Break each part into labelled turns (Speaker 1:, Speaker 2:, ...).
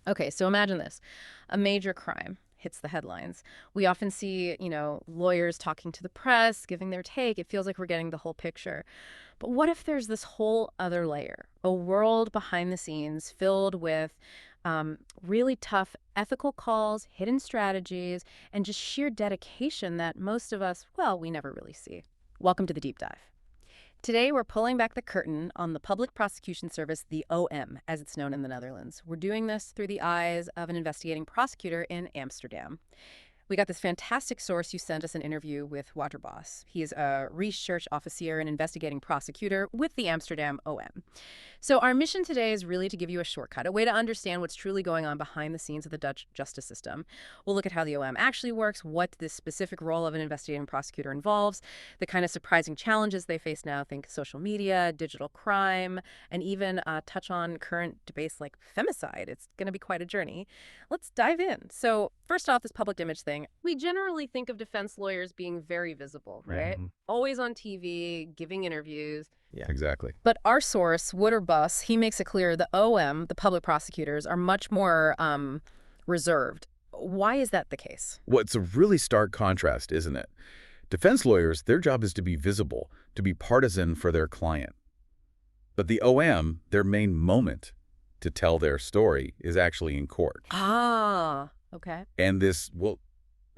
Speaker 1: Okay, so imagine this. A major crime hits the headlines. We often see, lawyers talking to the press, giving their take. It feels like we're getting the whole picture. But what if there's this whole other layer, a world behind the scenes filled with really tough ethical calls, hidden strategies, and just sheer dedication that most of us, well, we never really see. Welcome to the deep dive. Today, we're pulling back the curtain on the Public Prosecution Service, the OM, as it's known in the Netherlands. We're doing this through the eyes of an investigating prosecutor in Amsterdam. We got this fantastic source. You sent us an interview with Wouter Bos. He is a rechercheofficier and investigating prosecutor with the Amsterdam OM. So our mission today is really to give you a shortcut, a way to understand what's truly going on behind the scenes of the Dutch justice system. We'll look at how the OM actually works, what this specific role of an investigating prosecutor involves, the kind of surprising challenges they face now, think social media, digital crime, and even touch on current debates like femicide. It's going to be quite a journey. Let's dive in. So first off, this public image thing. We generally think of defense lawyers being very visible, right? Always on TV, giving interviews.
Speaker 2: Yeah, exactly.
Speaker 1: But our source, Wouter Bos, he makes it clear the OM, the public prosecutors, are much more reserved. Why is that the case?
Speaker 2: Well, it's a really stark contrast, isn't it? Defense lawyers, their job is to be visible, to be partisan for their client. But the OM, their main moment to tell their story is actually in court.
Speaker 1: Ah, okay.
Speaker 2: And this, well,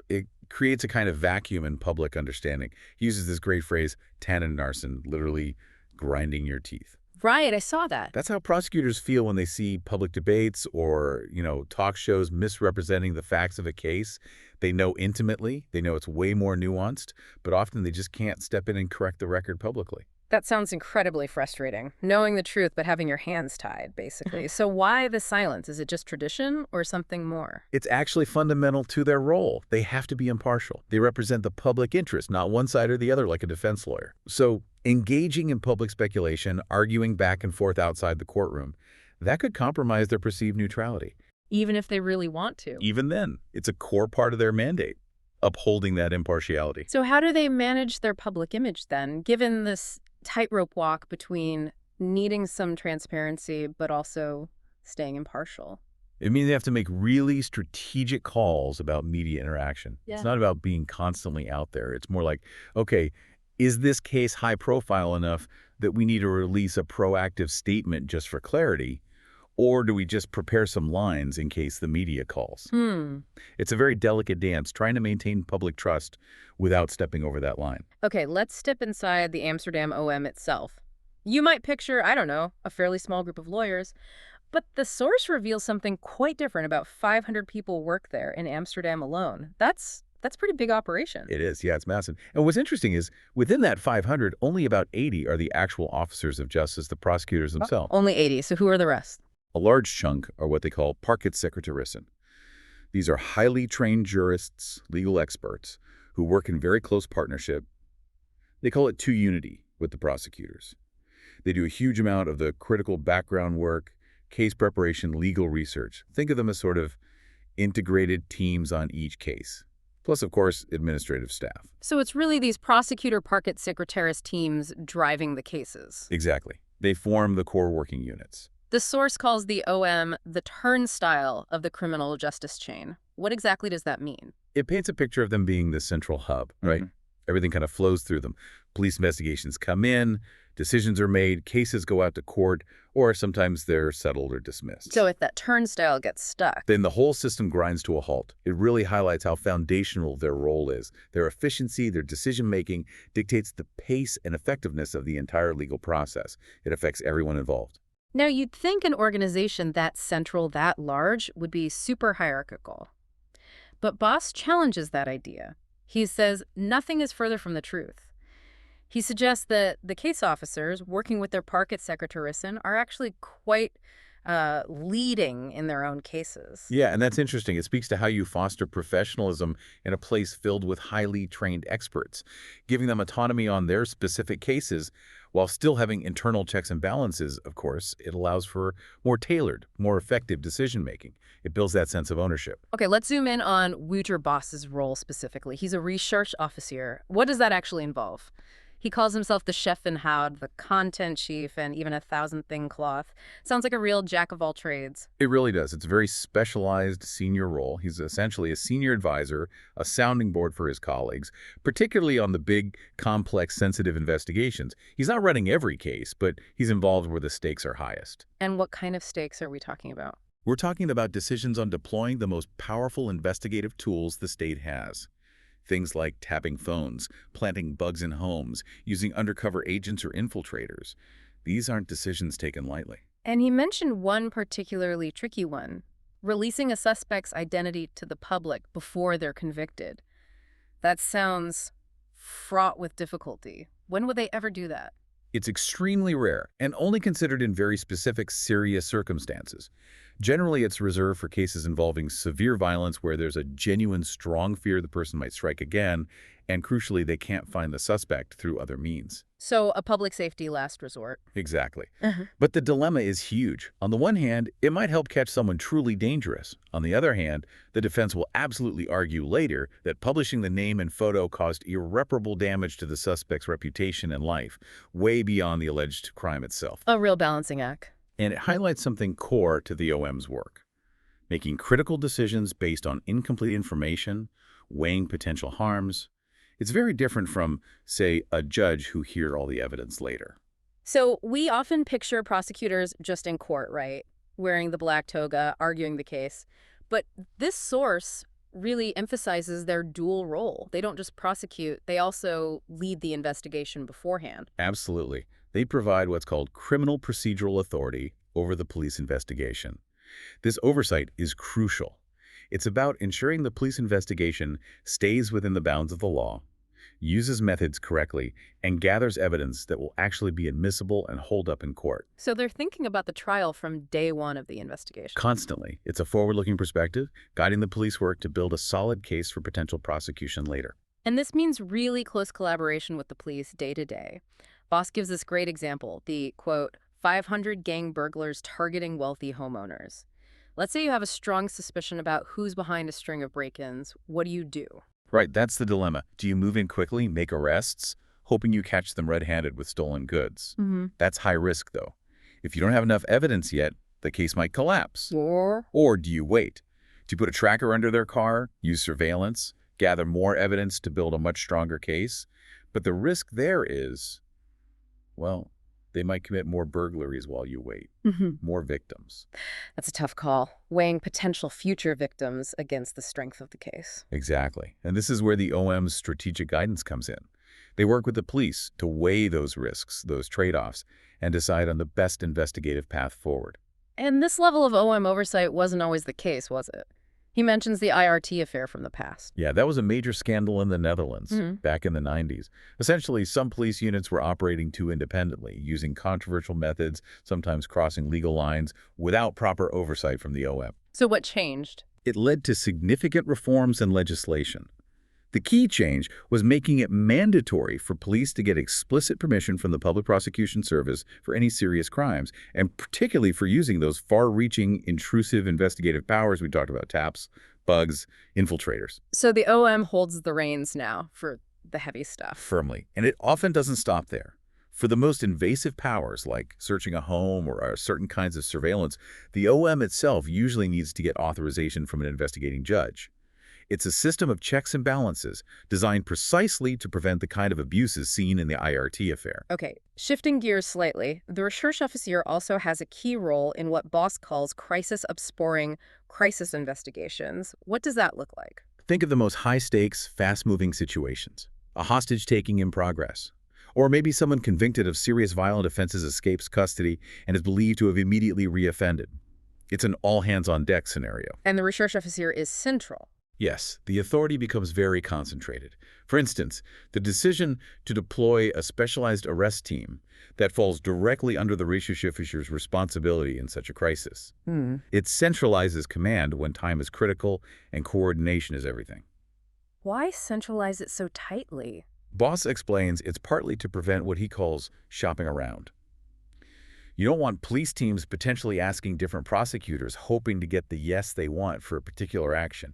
Speaker 2: it creates a kind of vacuum in public understanding. He uses this great phrase, tandenknarsen, literally grinding your teeth.
Speaker 1: Right, I saw that.
Speaker 2: That's how prosecutors feel when they see public debates or, talk shows misrepresenting the facts of a case. They know intimately, they know it's way more nuanced, but often they just can't step in and correct the record publicly.
Speaker 1: That sounds incredibly frustrating, knowing the truth but having your hands tied, basically. So why the silence? Is it just tradition or something more?
Speaker 2: It's actually fundamental to their role. They have to be impartial. They represent the public interest, not one side or the other like a defense lawyer. So engaging in public speculation, arguing back and forth outside the courtroom, that could compromise their perceived neutrality.
Speaker 1: Even if they really want to?
Speaker 2: Even then, it's a core part of their mandate, upholding that impartiality.
Speaker 1: So how do they manage their public image then, given this tightrope walk between needing some transparency but also staying impartial?
Speaker 2: It means they have to make really strategic calls about media interaction.
Speaker 1: Yeah.
Speaker 2: It's not about being constantly out there. It's more like, okay, is this case high profile enough that we need to release a proactive statement just for clarity? Or do we just prepare some lines in case the media calls? It's a very delicate dance, trying to maintain public trust without stepping over that line.
Speaker 1: Okay, let's step inside the Amsterdam OM itself. You might picture, I don't know, a fairly small group of lawyers, but the source reveals something quite different. About 500 people work there in Amsterdam alone. That's a pretty big operation.
Speaker 2: It is, yeah, it's massive. And what's interesting is, within that 500, only about 80 are the actual officers of justice, the prosecutors themselves.
Speaker 1: Only 80, so who are the rest?
Speaker 2: A large chunk are what they call parquetsecretarissen. These are highly trained jurists, legal experts, who work in very close partnership. They call it two-unity with the prosecutors. They do a huge amount of the critical background work, case preparation, legal research. Think of them as sort of integrated teams on each case. Plus, of course, administrative staff.
Speaker 1: So it's really these prosecutor parquetsecretaris teams driving the cases.
Speaker 2: Exactly. They form the core working units.
Speaker 1: The source calls the OM the turnstile of the criminal justice chain. What exactly does that mean?
Speaker 2: It paints a picture of them being the central hub, right? Everything kind of flows through them. Police investigations come in, decisions are made, cases go out to court, or sometimes they're settled or dismissed.
Speaker 1: So if that turnstile gets stuck,
Speaker 2: then the whole system grinds to a halt. It really highlights how foundational their role is. Their efficiency, their decision-making dictates the pace and effectiveness of the entire legal process. It affects everyone involved.
Speaker 1: Now, you'd think an organization that central, that large, would be super hierarchical. But Bos challenges that idea. He says nothing is further from the truth. He suggests that the case officers working with their parquetsecretarissen are actually quite leading in their own cases.
Speaker 2: Yeah, and that's interesting. It speaks to how you foster professionalism in a place filled with highly trained experts, giving them autonomy on their specific cases while still having internal checks and balances. Of course, it allows for more tailored, more effective decision-making. It builds that sense of ownership.
Speaker 1: Okay, let's zoom in on Wouter Bos's role specifically. He's a rechercheofficier. What does that actually involve? He calls himself the chef in houd, the content chief, and even a thousand-thing cloth. Sounds like a real jack of all trades.
Speaker 2: It really does. It's a very specialized senior role. He's essentially a senior advisor, a sounding board for his colleagues, particularly on the big, complex, sensitive investigations. He's not running every case, but he's involved where the stakes are highest.
Speaker 1: And what kind of stakes are we talking about?
Speaker 2: We're talking about decisions on deploying the most powerful investigative tools the state has. Things like tapping phones, planting bugs in homes, using undercover agents or infiltrators. These aren't decisions taken lightly.
Speaker 1: And he mentioned one particularly tricky one, releasing a suspect's identity to the public before they're convicted. That sounds fraught with difficulty. When would they ever do that?
Speaker 2: It's extremely rare and only considered in very specific, serious circumstances. Generally, it's reserved for cases involving severe violence where there's a genuine, strong fear the person might strike again, and crucially, they can't find the suspect through other means.
Speaker 1: So a public safety last resort.
Speaker 2: Exactly. But the dilemma is huge. On the one hand, it might help catch someone truly dangerous. On the other hand, the defense will absolutely argue later that publishing the name and photo caused irreparable damage to the suspect's reputation and life, way beyond the alleged crime itself.
Speaker 1: A real balancing act.
Speaker 2: And it highlights something core to the OM's work: making critical decisions based on incomplete information, weighing potential harms. It's very different from, say, a judge who hears all the evidence later.
Speaker 1: So we often picture prosecutors just in court, right? Wearing the black toga, arguing the case. But this source really emphasizes their dual role. They don't just prosecute, they also lead the investigation beforehand.
Speaker 2: Absolutely. They provide what's called criminal procedural authority over the police investigation. This oversight is crucial. It's about ensuring the police investigation stays within the bounds of the law, uses methods correctly, and gathers evidence that will actually be admissible and hold up in court.
Speaker 1: So they're thinking about the trial from day one of the investigation.
Speaker 2: Constantly. It's a forward-looking perspective, guiding the police work to build a solid case for potential prosecution later.
Speaker 1: And this means really close collaboration with the police day to day. Bos gives this great example, the, quote, 500 gang burglars targeting wealthy homeowners. Let's say you have a strong suspicion about who's behind a string of break-ins. What do you do?
Speaker 2: Right, that's the dilemma. Do you move in quickly, make arrests, hoping you catch them red-handed with stolen goods? That's high risk, though. If you don't have enough evidence yet, the case might collapse. Or do you wait? Do you put a tracker under their car, use surveillance, gather more evidence to build a much stronger case? But the risk there is, well, they might commit more burglaries while you wait. More victims.
Speaker 1: That's a tough call, weighing potential future victims against the strength of the case.
Speaker 2: Exactly. And this is where the OM's strategic guidance comes in. They work with the police to weigh those risks, those trade-offs, and decide on the best investigative path forward.
Speaker 1: And this level of OM oversight wasn't always the case, was it? He mentions the IRT affair from the past.
Speaker 2: Yeah, that was a major scandal in the Netherlands back in the 90s. Essentially, some police units were operating too independently, using controversial methods, sometimes crossing legal lines, without proper oversight from the OM.
Speaker 1: So what changed?
Speaker 2: It led to significant reforms in legislation. The key change was making it mandatory for police to get explicit permission from the Public Prosecution Service for any serious crimes, and particularly for using those far-reaching, intrusive investigative powers we talked about: taps, bugs, infiltrators.
Speaker 1: So the OM holds the reins now for the heavy stuff.
Speaker 2: Firmly. And it often doesn't stop there. For the most invasive powers, like searching a home or certain kinds of surveillance, the OM itself usually needs to get authorization from an investigating judge. It's a system of checks and balances designed precisely to prevent the kind of abuses seen in the IRT affair.
Speaker 1: Okay, shifting gears slightly, the rechercheofficier also has a key role in what Bos calls crisis upsporing crisis investigations. What does that look like?
Speaker 2: Think of the most high-stakes, fast-moving situations. A hostage-taking in progress. Or maybe someone convicted of serious violent offenses escapes custody and is believed to have immediately reoffended. It's an all-hands-on-deck scenario.
Speaker 1: And the rechercheofficier is central.
Speaker 2: Yes, the authority becomes very concentrated. For instance, the decision to deploy a specialized arrest team that falls directly under the rechercheofficier's responsibility in such a crisis. It centralizes command when time is critical and coordination is everything.
Speaker 1: Why centralize it so tightly?
Speaker 2: Bos explains it's partly to prevent what he calls shopping around. You don't want police teams potentially asking different prosecutors, hoping to get the yes they want for a particular action.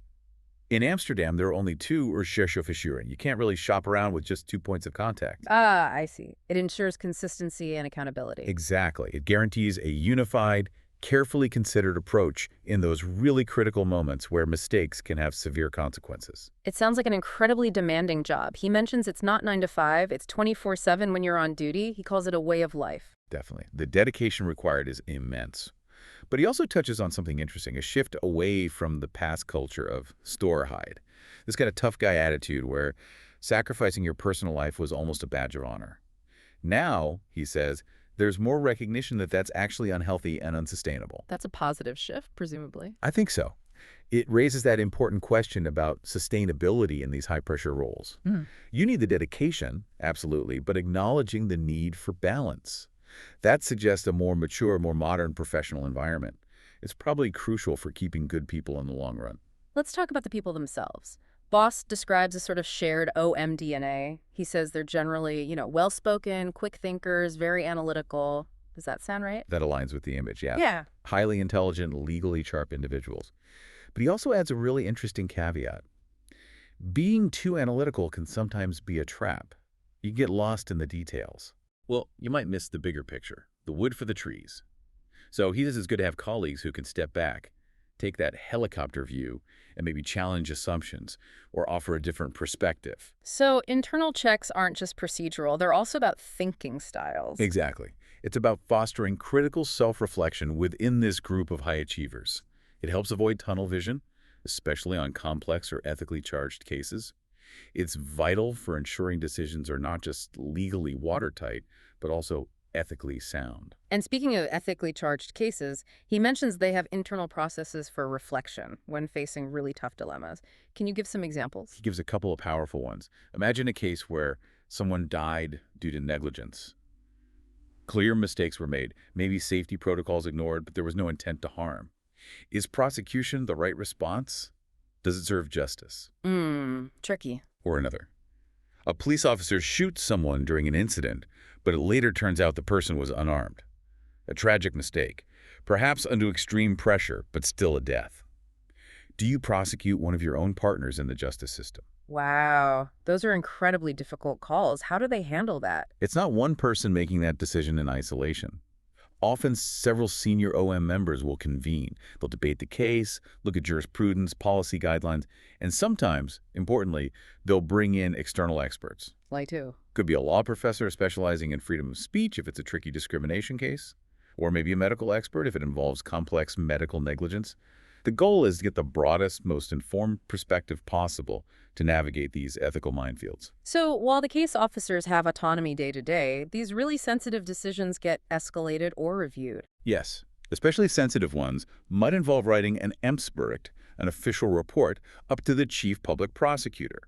Speaker 2: In Amsterdam, there are only two rechercheofficieren. You can't really shop around with just 2 points of contact.
Speaker 1: Ah, I see. It ensures consistency and accountability.
Speaker 2: Exactly. It guarantees a unified, carefully considered approach in those really critical moments where mistakes can have severe consequences.
Speaker 1: It sounds like an incredibly demanding job. He mentions it's not 9 to 5, it's 24/7 when you're on duty. He calls it a way of life.
Speaker 2: Definitely. The dedication required is immense. But he also touches on something interesting, a shift away from the past culture of store hide. This kind of tough guy attitude where sacrificing your personal life was almost a badge of honor. Now, he says, there's more recognition that that's actually unhealthy and unsustainable.
Speaker 1: That's a positive shift, presumably.
Speaker 2: I think so. It raises that important question about sustainability in these high-pressure roles. You need the dedication, absolutely, but acknowledging the need for balance. That suggests a more mature, more modern professional environment. It's probably crucial for keeping good people in the long run.
Speaker 1: Let's talk about the people themselves. Bos describes a sort of shared OM DNA. He says they're generally, well-spoken, quick thinkers, very analytical. Does that sound right?
Speaker 2: That aligns with the image, yeah.
Speaker 1: Yeah.
Speaker 2: Highly intelligent, legally sharp individuals. But he also adds a really interesting caveat. Being too analytical can sometimes be a trap. You get lost in the details. Well, you might miss the bigger picture, the wood for the trees. So he says it's good to have colleagues who can step back, take that helicopter view, and maybe challenge assumptions or offer a different perspective.
Speaker 1: So internal checks aren't just procedural, they're also about thinking styles.
Speaker 2: Exactly. It's about fostering critical self-reflection within this group of high achievers. It helps avoid tunnel vision, especially on complex or ethically charged cases. It's vital for ensuring decisions are not just legally watertight, but also ethically sound.
Speaker 1: And speaking of ethically charged cases, he mentions they have internal processes for reflection when facing really tough dilemmas. Can you give some examples?
Speaker 2: He gives a couple of powerful ones. Imagine a case where someone died due to negligence. Clear mistakes were made, maybe safety protocols ignored, but there was no intent to harm. Is prosecution the right response? Does it serve justice?
Speaker 1: Tricky.
Speaker 2: Or another. A police officer shoots someone during an incident, but it later turns out the person was unarmed. A tragic mistake, perhaps under extreme pressure, but still a death. Do you prosecute one of your own partners in the justice system?
Speaker 1: Wow. Those are incredibly difficult calls. How do they handle that?
Speaker 2: It's not one person making that decision in isolation. Often several senior OM members will convene. They'll debate the case, look at jurisprudence, policy guidelines, and sometimes, importantly, they'll bring in external experts.
Speaker 1: Like too.
Speaker 2: Could be a law professor specializing in freedom of speech if it's a tricky discrimination case, or maybe a medical expert if it involves complex medical negligence. The goal is to get the broadest, most informed perspective possible to navigate these ethical minefields.
Speaker 1: So while the case officers have autonomy day to day, these really sensitive decisions get escalated or reviewed.
Speaker 2: Yes, especially sensitive ones might involve writing an Amtsbericht, an official report, up to the chief public prosecutor.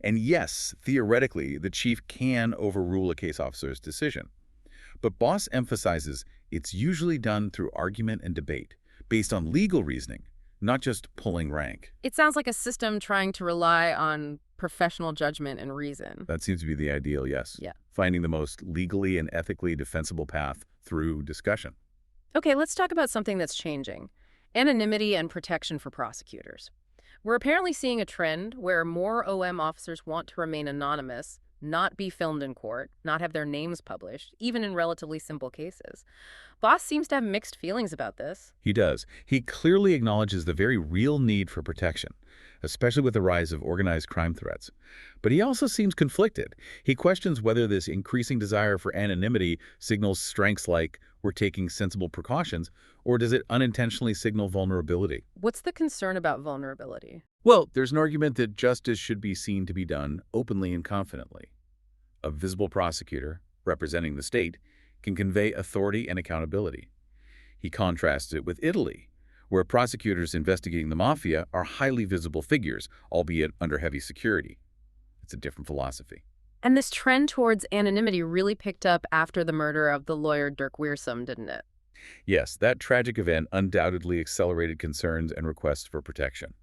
Speaker 2: And yes, theoretically, the chief can overrule a case officer's decision. But Bos emphasizes it's usually done through argument and debate, based on legal reasoning, not just pulling rank.
Speaker 1: It sounds like a system trying to rely on professional judgment and reason.
Speaker 2: That seems to be the ideal, yes.
Speaker 1: Yeah.
Speaker 2: Finding the most legally and ethically defensible path through discussion.
Speaker 1: Okay, let's talk about something that's changing. Anonymity and protection for prosecutors. We're apparently seeing a trend where more OM officers want to remain anonymous, not be filmed in court, not have their names published, even in relatively simple cases. Bos seems to have mixed feelings about this.
Speaker 2: He does. He clearly acknowledges the very real need for protection, especially with the rise of organized crime threats. But he also seems conflicted. He questions whether this increasing desire for anonymity signals strengths like we're taking sensible precautions, or does it unintentionally signal vulnerability?
Speaker 1: What's the concern about vulnerability?
Speaker 2: Well, there's an argument that justice should be seen to be done openly and confidently. A visible prosecutor, representing the state, can convey authority and accountability. He contrasts it with Italy, where prosecutors investigating the mafia are highly visible figures, albeit under heavy security. It's a different philosophy.
Speaker 1: And this trend towards anonymity really picked up after the murder of the lawyer Dirk Wiersum, didn't it?
Speaker 2: Yes, that tragic event undoubtedly accelerated concerns and requests for protection.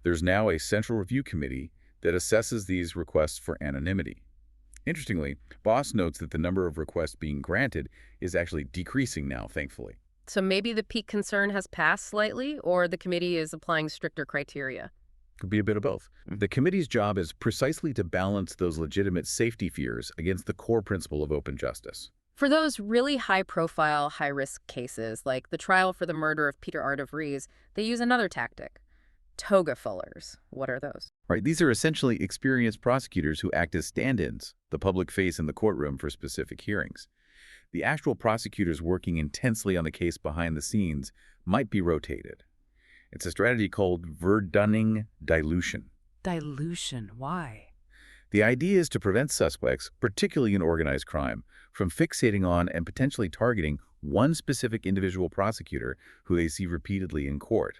Speaker 2: There's now a central review committee that assesses these requests for anonymity. Interestingly, Bos notes that the number of requests being granted is actually decreasing now, thankfully.
Speaker 1: So maybe the peak concern has passed slightly, or the committee is applying stricter criteria?
Speaker 2: Could be a bit of both. The committee's job is precisely to balance those legitimate safety fears against the core principle of open justice.
Speaker 1: For those really high-profile, high-risk cases, like the trial for the murder of Peter R. de Vries, they use another tactic. Toga fullers. What are those?
Speaker 2: Right, these are essentially experienced prosecutors who act as stand-ins, the public face in the courtroom for specific hearings. The actual prosecutors working intensely on the case behind the scenes might be rotated. It's a strategy called verdunning dilution.
Speaker 1: Dilution. Why?
Speaker 2: The idea is to prevent suspects, particularly in organized crime, from fixating on and potentially targeting one specific individual prosecutor who they see repeatedly in court.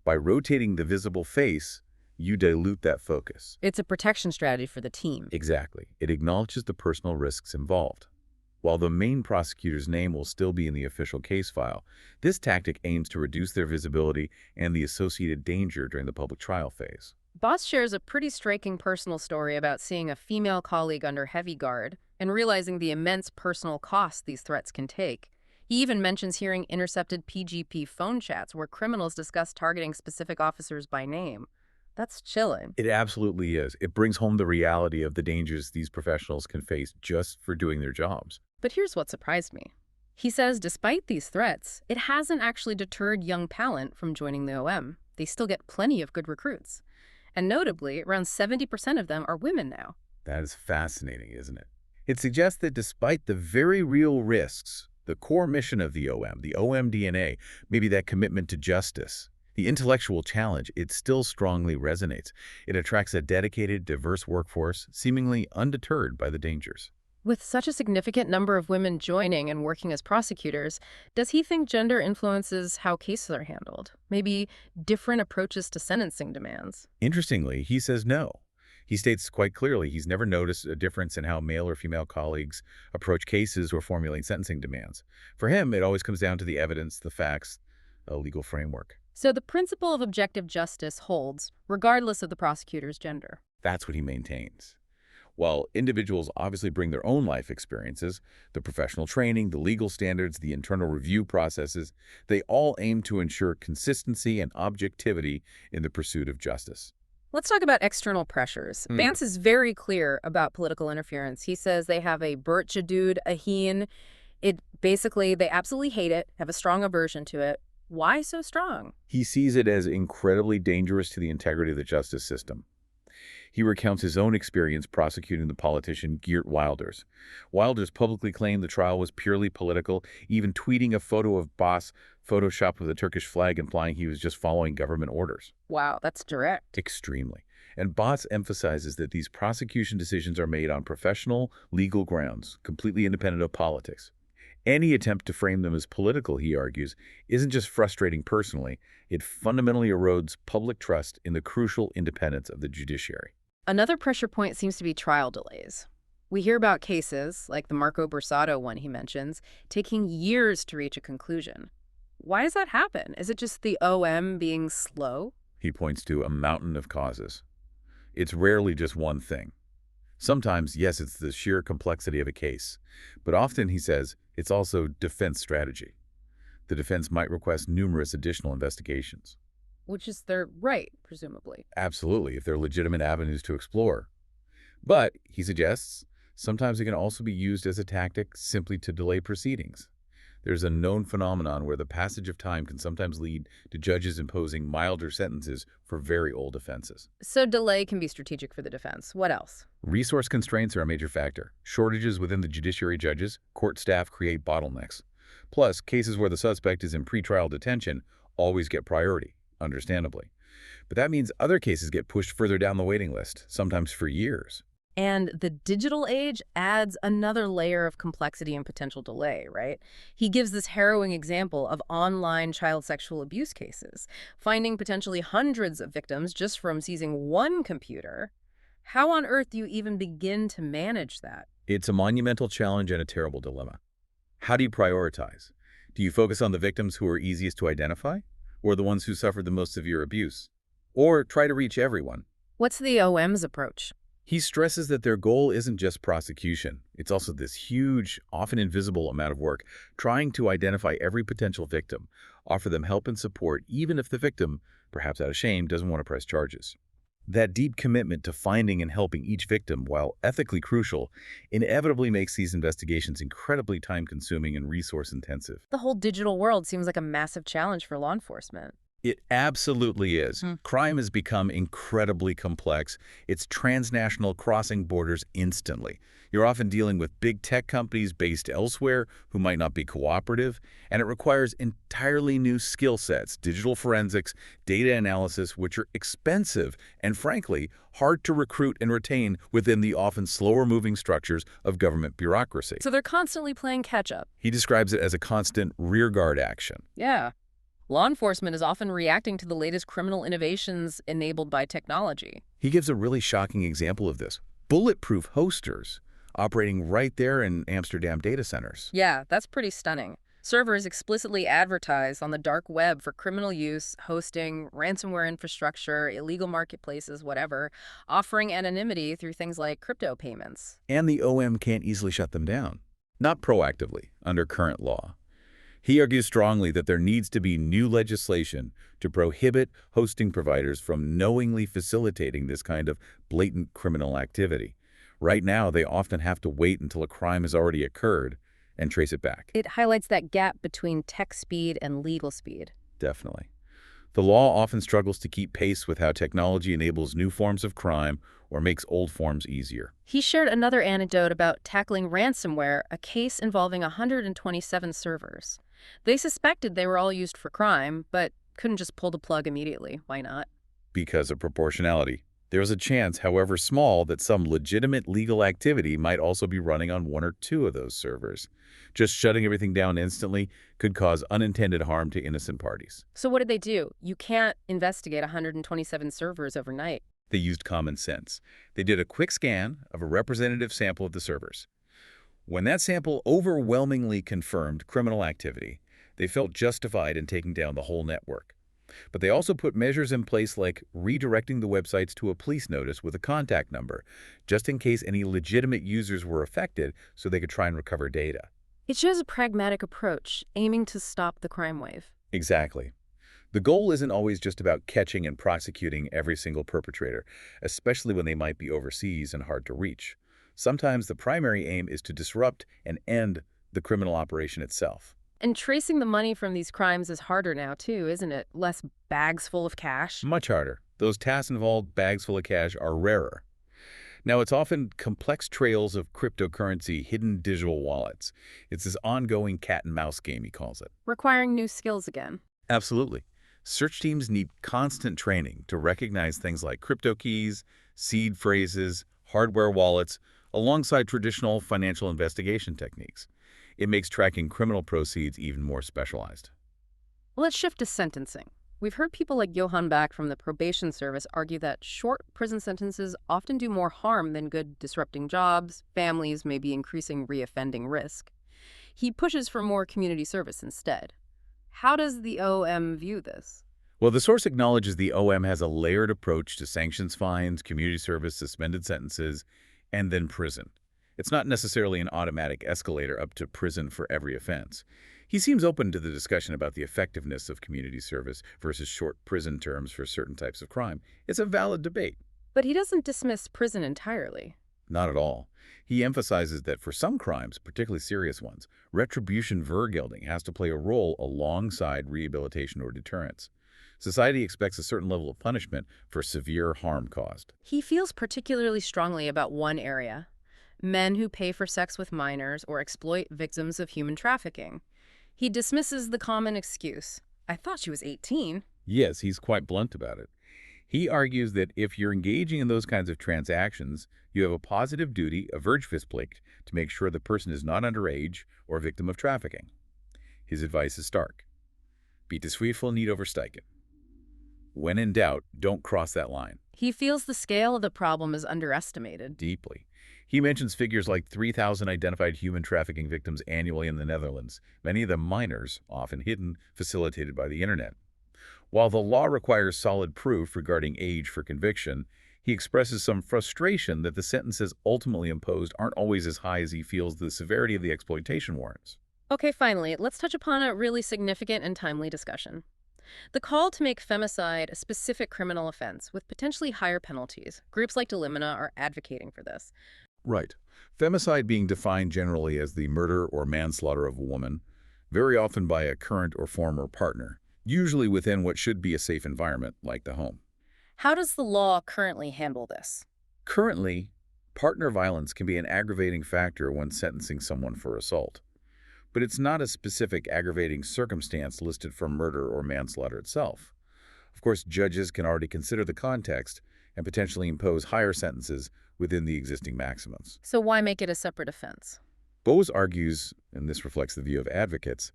Speaker 2: By rotating the visible face, you dilute that focus.
Speaker 1: It's a protection strategy for the team.
Speaker 2: Exactly. It acknowledges the personal risks involved. While the main prosecutor's name will still be in the official case file, this tactic aims to reduce their visibility and the associated danger during the public trial phase.
Speaker 1: Bos shares a pretty striking personal story about seeing a female colleague under heavy guard and realizing the immense personal cost these threats can take. He even mentions hearing intercepted PGP phone chats where criminals discuss targeting specific officers by name. That's chilling.
Speaker 2: It absolutely is. It brings home the reality of the dangers these professionals can face just for doing their jobs.
Speaker 1: But here's what surprised me. He says despite these threats, it hasn't actually deterred young talent from joining the OM. They still get plenty of good recruits. And notably, around 70% of them are women now.
Speaker 2: That is fascinating, isn't it? It suggests that despite the very real risks, the core mission of the OM DNA, maybe that commitment to justice, the intellectual challenge, it still strongly resonates. It attracts a dedicated, diverse workforce, seemingly undeterred by the dangers.
Speaker 1: With such a significant number of women joining and working as prosecutors, does he think gender influences how cases are handled? Maybe different approaches to sentencing demands?
Speaker 2: Interestingly, he says no. He states quite clearly he's never noticed a difference in how male or female colleagues approach cases or formulate sentencing demands. For him, it always comes down to the evidence, the facts, a legal framework.
Speaker 1: So the principle of objective justice holds, regardless of the prosecutor's gender.
Speaker 2: That's what he maintains. While individuals obviously bring their own life experiences, the professional training, the legal standards, the internal review processes, they all aim to ensure consistency and objectivity in the pursuit of justice.
Speaker 1: Let's talk about external pressures. Vance is very clear about political interference. He says they have a Burtjedud Aheen. They absolutely hate it, have a strong aversion to it. Why so strong?
Speaker 2: He sees it as incredibly dangerous to the integrity of the justice system. He recounts his own experience prosecuting the politician Geert Wilders. Wilders publicly claimed the trial was purely political, even tweeting a photo of Bos photoshopped with a Turkish flag implying he was just following government orders.
Speaker 1: Wow, that's direct.
Speaker 2: Extremely. And Bos emphasizes that these prosecution decisions are made on professional, legal grounds, completely independent of politics. Any attempt to frame them as political, he argues, isn't just frustrating personally, it fundamentally erodes public trust in the crucial independence of the judiciary.
Speaker 1: Another pressure point seems to be trial delays. We hear about cases, like the Marco Borsato one he mentions, taking years to reach a conclusion. Why does that happen? Is it just the OM being slow?
Speaker 2: He points to a mountain of causes. It's rarely just one thing. Sometimes, yes, it's the sheer complexity of a case, but often, he says, it's also defense strategy. The defense might request numerous additional investigations.
Speaker 1: Which is their right, presumably.
Speaker 2: Absolutely, if they're legitimate avenues to explore. But, he suggests, sometimes it can also be used as a tactic simply to delay proceedings. There's a known phenomenon where the passage of time can sometimes lead to judges imposing milder sentences for very old offenses.
Speaker 1: So delay can be strategic for the defense. What else?
Speaker 2: Resource constraints are a major factor. Shortages within the judiciary judges, court staff create bottlenecks. Plus, cases where the suspect is in pretrial detention always get priority, understandably. But that means other cases get pushed further down the waiting list, sometimes for years.
Speaker 1: And the digital age adds another layer of complexity and potential delay, right? He gives this harrowing example of online child sexual abuse cases, finding potentially hundreds of victims just from seizing one computer. How on earth do you even begin to manage that?
Speaker 2: It's a monumental challenge and a terrible dilemma. How do you prioritize? Do you focus on the victims who are easiest to identify, or the ones who suffered the most severe abuse? Or try to reach everyone?
Speaker 1: What's the OM's approach?
Speaker 2: He stresses that their goal isn't just prosecution. It's also this huge, often invisible amount of work trying to identify every potential victim, offer them help and support even if the victim, perhaps out of shame, doesn't want to press charges. That deep commitment to finding and helping each victim, while ethically crucial, inevitably makes these investigations incredibly time-consuming and resource-intensive.
Speaker 1: The whole digital world seems like a massive challenge for law enforcement.
Speaker 2: It absolutely is. Crime has become incredibly complex. It's transnational, crossing borders instantly. You're often dealing with big tech companies based elsewhere who might not be cooperative, and it requires entirely new skill sets, digital forensics, data analysis, which are expensive and, frankly, hard to recruit and retain within the often slower-moving structures of government bureaucracy.
Speaker 1: So they're constantly playing catch-up.
Speaker 2: He describes it as a constant rearguard action.
Speaker 1: Yeah. Law enforcement is often reacting to the latest criminal innovations enabled by technology.
Speaker 2: He gives a really shocking example of this. Bulletproof hosters operating right there in Amsterdam data centers.
Speaker 1: Yeah, that's pretty stunning. Servers explicitly advertise on the dark web for criminal use, hosting, ransomware infrastructure, illegal marketplaces, whatever, offering anonymity through things like crypto payments.
Speaker 2: And the OM can't easily shut them down. Not proactively, under current law. He argues strongly that there needs to be new legislation to prohibit hosting providers from knowingly facilitating this kind of blatant criminal activity. Right now, they often have to wait until a crime has already occurred and trace it back.
Speaker 1: It highlights that gap between tech speed and legal speed.
Speaker 2: Definitely. The law often struggles to keep pace with how technology enables new forms of crime or makes old forms easier.
Speaker 1: He shared another anecdote about tackling ransomware, a case involving 127 servers. They suspected they were all used for crime, but couldn't just pull the plug immediately. Why not?
Speaker 2: Because of proportionality. There is a chance, however small, that some legitimate legal activity might also be running on one or two of those servers. Just shutting everything down instantly could cause unintended harm to innocent parties.
Speaker 1: So what did they do? You can't investigate 127 servers overnight.
Speaker 2: They used common sense. They did a quick scan of a representative sample of the servers. When that sample overwhelmingly confirmed criminal activity, they felt justified in taking down the whole network. But they also put measures in place like redirecting the websites to a police notice with a contact number, just in case any legitimate users were affected so they could try and recover data.
Speaker 1: It shows a pragmatic approach, aiming to stop the crime wave.
Speaker 2: Exactly. The goal isn't always just about catching and prosecuting every single perpetrator, especially when they might be overseas and hard to reach. Sometimes the primary aim is to disrupt and end the criminal operation itself.
Speaker 1: And tracing the money from these crimes is harder now, too, isn't it? Less bags full of cash.
Speaker 2: Much harder. Those tasks involved bags full of cash are rarer. Now, it's often complex trails of cryptocurrency, hidden digital wallets. It's this ongoing cat-and-mouse game, he calls it.
Speaker 1: Requiring new skills again.
Speaker 2: Absolutely. Search teams need constant training to recognize things like crypto keys, seed phrases, hardware wallets, alongside traditional financial investigation techniques. It makes tracking criminal proceeds even more specialized.
Speaker 1: Let's shift to sentencing. We've heard people like Johan Back from the Probation Service argue that short prison sentences often do more harm than good, disrupting jobs, families, maybe increasing reoffending risk. He pushes for more community service instead. How does the OM view this?
Speaker 2: Well, the source acknowledges the OM has a layered approach to sanctions fines, community service, suspended sentences, and then prison. It's not necessarily an automatic escalator up to prison for every offense. He seems open to the discussion about the effectiveness of community service versus short prison terms for certain types of crime. It's a valid debate.
Speaker 1: But he doesn't dismiss prison entirely.
Speaker 2: Not at all. He emphasizes that for some crimes, particularly serious ones, retribution vergeltung has to play a role alongside rehabilitation or deterrence. Society expects a certain level of punishment for severe harm caused.
Speaker 1: He feels particularly strongly about one area: men who pay for sex with minors or exploit victims of human trafficking. He dismisses the common excuse, "I thought she was 18.
Speaker 2: Yes, he's quite blunt about it. He argues that if you're engaging in those kinds of transactions, you have a positive duty, a Vergevichtplicht, to make sure the person is not underage or a victim of trafficking. His advice is stark. Be twijfel niet overstijgen. When in doubt, don't cross that line.
Speaker 1: He feels the scale of the problem is underestimated.
Speaker 2: Deeply. He mentions figures like 3,000 identified human trafficking victims annually in the Netherlands, many of them minors, often hidden, facilitated by the internet. While the law requires solid proof regarding age for conviction, he expresses some frustration that the sentences ultimately imposed aren't always as high as he feels the severity of the exploitation warrants.
Speaker 1: Okay, finally, let's touch upon a really significant and timely discussion. The call to make femicide a specific criminal offense with potentially higher penalties. Groups like Delimina are advocating for this.
Speaker 2: Right. Femicide being defined generally as the murder or manslaughter of a woman, very often by a current or former partner, usually within what should be a safe environment, like the home.
Speaker 1: How does the law currently handle this?
Speaker 2: Currently, partner violence can be an aggravating factor when sentencing someone for assault. But it's not a specific aggravating circumstance listed for murder or manslaughter itself. Of course, judges can already consider the context and potentially impose higher sentences within the existing maximums.
Speaker 1: So why make it a separate offense?
Speaker 2: Bos argues, and this reflects the view of advocates,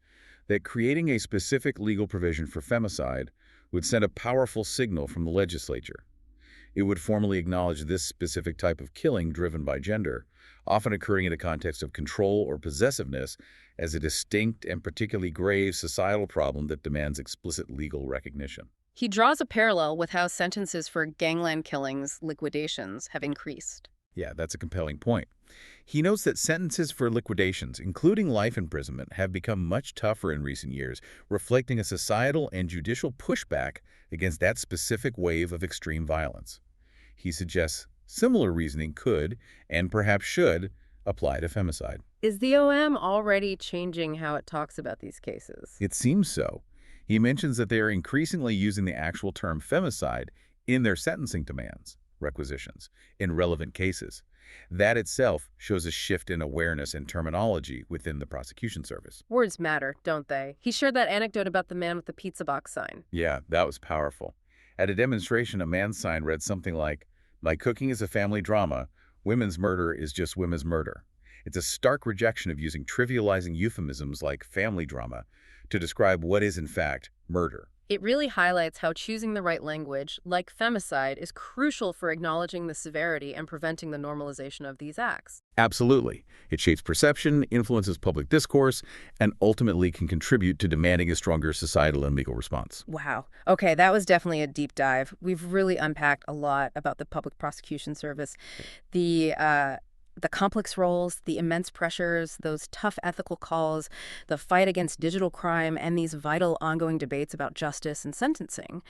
Speaker 2: that creating a specific legal provision for femicide would send a powerful signal from the legislature. It would formally acknowledge this specific type of killing driven by gender, often occurring in a context of control or possessiveness, as a distinct and particularly grave societal problem that demands explicit legal recognition.
Speaker 1: He draws a parallel with how sentences for gangland killings, liquidations, have increased.
Speaker 2: Yeah, that's a compelling point. He notes that sentences for liquidations, including life imprisonment, have become much tougher in recent years, reflecting a societal and judicial pushback against that specific wave of extreme violence. He suggests similar reasoning could, and perhaps should, apply to femicide.
Speaker 1: Is the OM already changing how it talks about these cases?
Speaker 2: It seems so. He mentions that they are increasingly using the actual term femicide in their sentencing demands, requisitions, in relevant cases. That itself shows a shift in awareness and terminology within the prosecution service.
Speaker 1: Words matter, don't they? He shared that anecdote about the man with the pizza box sign.
Speaker 2: Yeah, that was powerful. At a demonstration, a man's sign read something like, "My cooking is a family drama. Women's murder is just women's murder." It's a stark rejection of using trivializing euphemisms like family drama to describe what is, in fact, murder.
Speaker 1: It really highlights how choosing the right language, like femicide, is crucial for acknowledging the severity and preventing the normalization of these acts.
Speaker 2: Absolutely. It shapes perception, influences public discourse, and ultimately can contribute to demanding a stronger societal and legal response.
Speaker 1: Wow. Okay, that was definitely a deep dive. We've really unpacked a lot about the Public Prosecution Service, the the complex roles, the immense pressures, those tough ethical calls, the fight against digital crime, and these vital ongoing debates about justice and sentencing.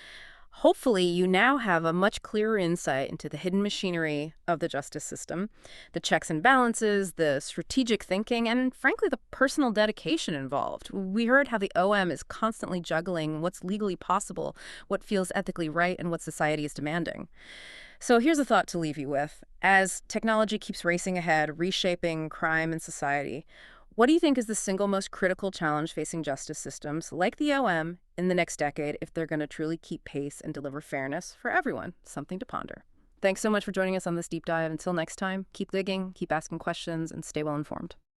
Speaker 1: Hopefully, you now have a much clearer insight into the hidden machinery of the justice system, the checks and balances, the strategic thinking, and frankly, the personal dedication involved. We heard how the OM is constantly juggling what's legally possible, what feels ethically right, and what society is demanding. So here's a thought to leave you with. As technology keeps racing ahead, reshaping crime and society, what do you think is the single most critical challenge facing justice systems like the OM in the next decade if they're going to truly keep pace and deliver fairness for everyone? Something to ponder. Thanks so much for joining us on this deep dive. Until next time, keep digging, keep asking questions, and stay well informed.